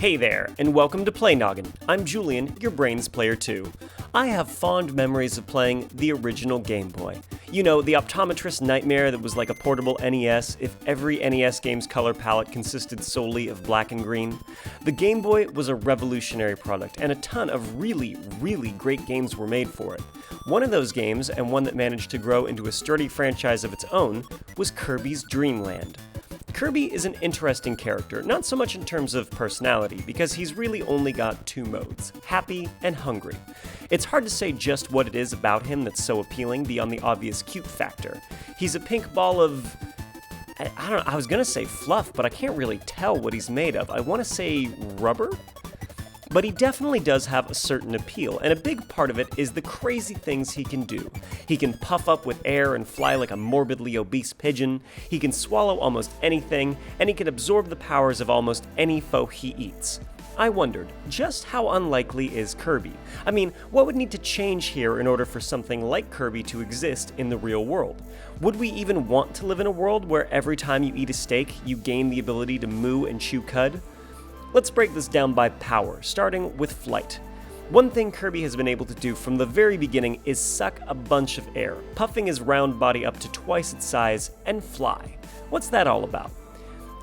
Hey there, and welcome to Play Noggin. I'm Julian, your brains player too. I have fond memories of playing the original Game Boy. You know, the optometrist nightmare that was like a portable NES if every NES game's color palette consisted solely of black and green. The Game Boy was a revolutionary product, and a ton of really great games were made for it. One of those games, and one that managed to grow into a sturdy franchise of its own, was Kirby's Dream Land. Kirby is an interesting character, not so much in terms of personality, because he's really only got two modes, happy and hungry. It's hard to say just what it is about him that's so appealing beyond the obvious cute factor. He's a pink ball of... I don't know, I was gonna say fluff, but I can't really tell what he's made of. I want to say rubber? But he definitely does have a certain appeal, and a big part of it is the crazy things he can do. He can puff up with air and fly like a morbidly obese pigeon, he can swallow almost anything, and he can absorb the powers of almost any foe he eats. I wondered, just how unlikely is Kirby? I mean, what would need to change here in order for something like Kirby to exist in the real world? Would we even want to live in a world where every time you eat a steak, you gain the ability to moo and chew cud? Let's break this down by power, starting with flight. One thing Kirby has been able to do from the very beginning is suck a bunch of air, puffing his round body up to twice its size, and fly. What's that all about?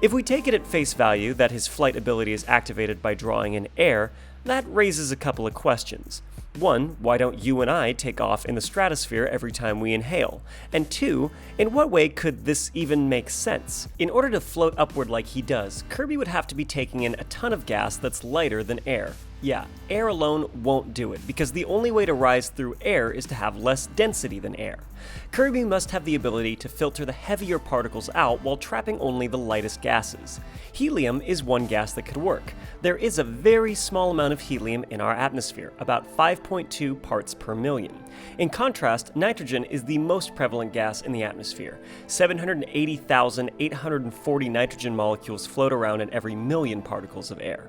If we take it at face value that his flight ability is activated by drawing in air, that raises a couple of questions. One, why don't you and I take off in the stratosphere every time we inhale? And two, in what way could this even make sense? In order to float upward like he does, Kirby would have to be taking in a ton of gas that's lighter than air. Yeah, air alone won't do it, because the only way to rise through air is to have less density than air. Kirby must have the ability to filter the heavier particles out while trapping only the lightest gases. Helium is one gas that could work. There is a very small amount of helium in our atmosphere, about 5.2 parts per million. In contrast, nitrogen is the most prevalent gas in the atmosphere. 780,840 nitrogen molecules float around in every million particles of air.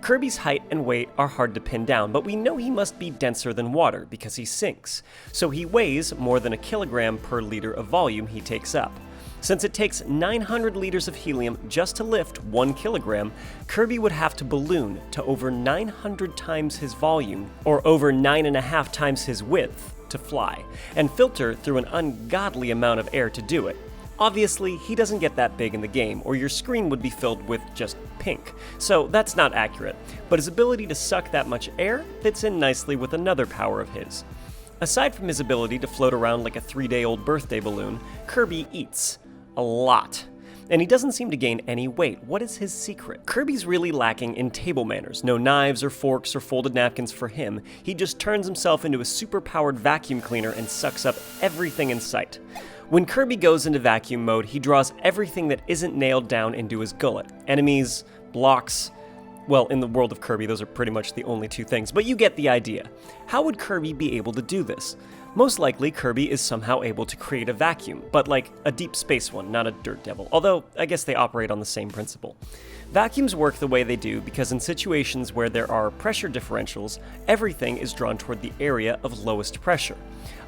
Kirby's height and weight are hard to pin down, but we know he must be denser than water because he sinks. So he weighs more than a kilogram per liter of volume he takes up. Since it takes 900 liters of helium just to lift 1 kilogram, Kirby would have to balloon to over 900 times his volume, or over 9.5 times his width, to fly, and filter through an ungodly amount of air to do it. Obviously, he doesn't get that big in the game, or your screen would be filled with just pink, so that's not accurate, but his ability to suck that much air fits in nicely with another power of his. Aside from his ability to float around like a 3-day-old birthday balloon, Kirby eats. A lot. And he doesn't seem to gain any weight. What is his secret? Kirby's really lacking in table manners. No knives or forks or folded napkins for him. He just turns himself into a super-powered vacuum cleaner and sucks up everything in sight. When Kirby goes into vacuum mode, he draws everything that isn't nailed down into his gullet. Enemies, blocks... Well, in the world of Kirby, those are pretty much the only two things, but you get the idea. How would Kirby be able to do this? Most likely, Kirby is somehow able to create a vacuum, but like a deep space one, not a dirt devil, although I guess they operate on the same principle. Vacuums work the way they do because in situations where there are pressure differentials, everything is drawn toward the area of lowest pressure.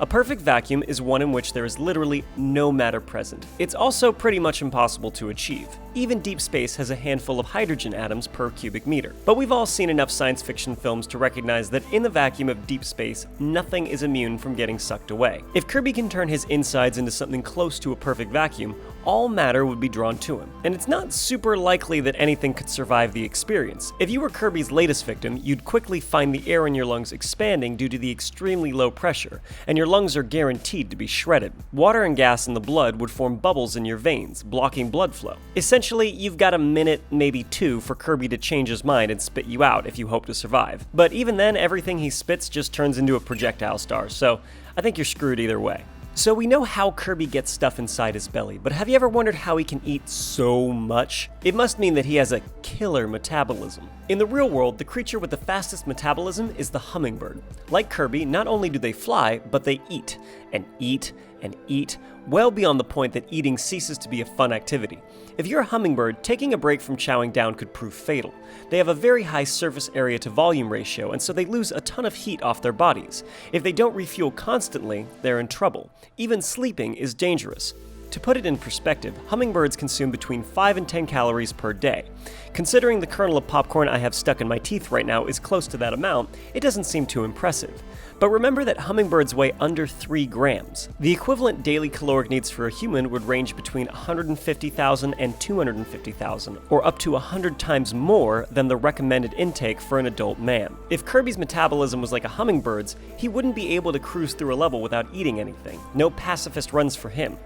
A perfect vacuum is one in which there is literally no matter present. It's also pretty much impossible to achieve. Even deep space has a handful of hydrogen atoms per cubic meter. But we've all seen enough science fiction films to recognize that in the vacuum of deep space, nothing is immune from getting sucked away. If Kirby can turn his insides into something close to a perfect vacuum, all matter would be drawn to him. And it's not super likely that anything could survive the experience. If you were Kirby's latest victim, you'd quickly find the air in your lungs expanding due to the extremely low pressure, and your lungs are guaranteed to be shredded. Water and gas in the blood would form bubbles in your veins, blocking blood flow. Essentially, you've got a minute, maybe two, for Kirby to change his mind and spit you out if you hope to survive. But even then, everything he spits just turns into a projectile star, so I think you're screwed either way. So we know how Kirby gets stuff inside his belly, but have you ever wondered how he can eat so much? It must mean that he has a killer metabolism. In the real world, the creature with the fastest metabolism is the hummingbird. Like Kirby, not only do they fly, but they eat, and eat, and eat, well beyond the point that eating ceases to be a fun activity. If you're a hummingbird, taking a break from chowing down could prove fatal. They have a very high surface area to volume ratio, and so they lose a ton of heat off their bodies. If they don't refuel constantly, they're in trouble. Even sleeping is dangerous. To put it in perspective, hummingbirds consume between 5 and 10 calories per day. Considering the kernel of popcorn I have stuck in my teeth right now is close to that amount, it doesn't seem too impressive. But remember that hummingbirds weigh under 3 grams. The equivalent daily caloric needs for a human would range between 150,000 and 250,000, or up to 100 times more than the recommended intake for an adult man. If Kirby's metabolism was like a hummingbird's, he wouldn't be able to cruise through a level without eating anything. No pacifist runs for him.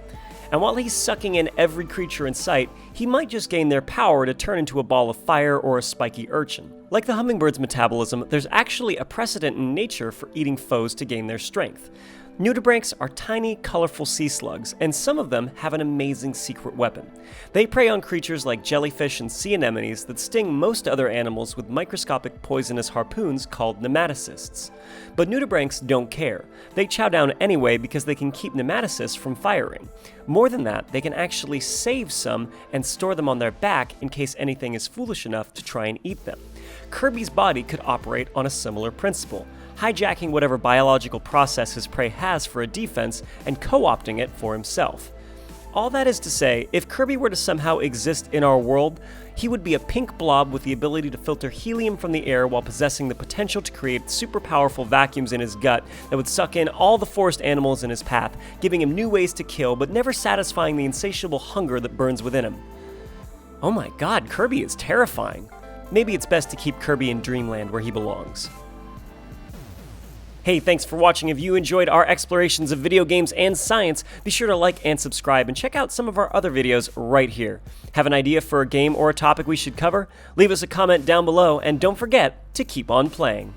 And while he's sucking in every creature in sight, he might just gain their power to turn into a ball of fire or a spiky urchin. Like the hummingbird's metabolism, there's actually a precedent in nature for eating foes to gain their strength. Nudibranchs are tiny, colorful sea slugs, and some of them have an amazing secret weapon. They prey on creatures like jellyfish and sea anemones that sting most other animals with microscopic poisonous harpoons called nematocysts. But nudibranchs don't care. They chow down anyway because they can keep nematocysts from firing. More than that, they can actually save some and store them on their back in case anything is foolish enough to try and eat them. Kirby's body could operate on a similar principle, hijacking whatever biological process his prey has for a defense and co-opting it for himself. All that is to say, if Kirby were to somehow exist in our world, he would be a pink blob with the ability to filter helium from the air while possessing the potential to create super powerful vacuums in his gut that would suck in all the forest animals in his path, giving him new ways to kill but never satisfying the insatiable hunger that burns within him. Oh my god, Kirby is terrifying. Maybe it's best to keep Kirby in Dreamland where he belongs. Hey, thanks for watching. If you enjoyed our explorations of video games and science, be sure to like and subscribe and check out some of our other videos right here. Have an idea for a game or a topic we should cover? Leave us a comment down below and don't forget to keep on playing.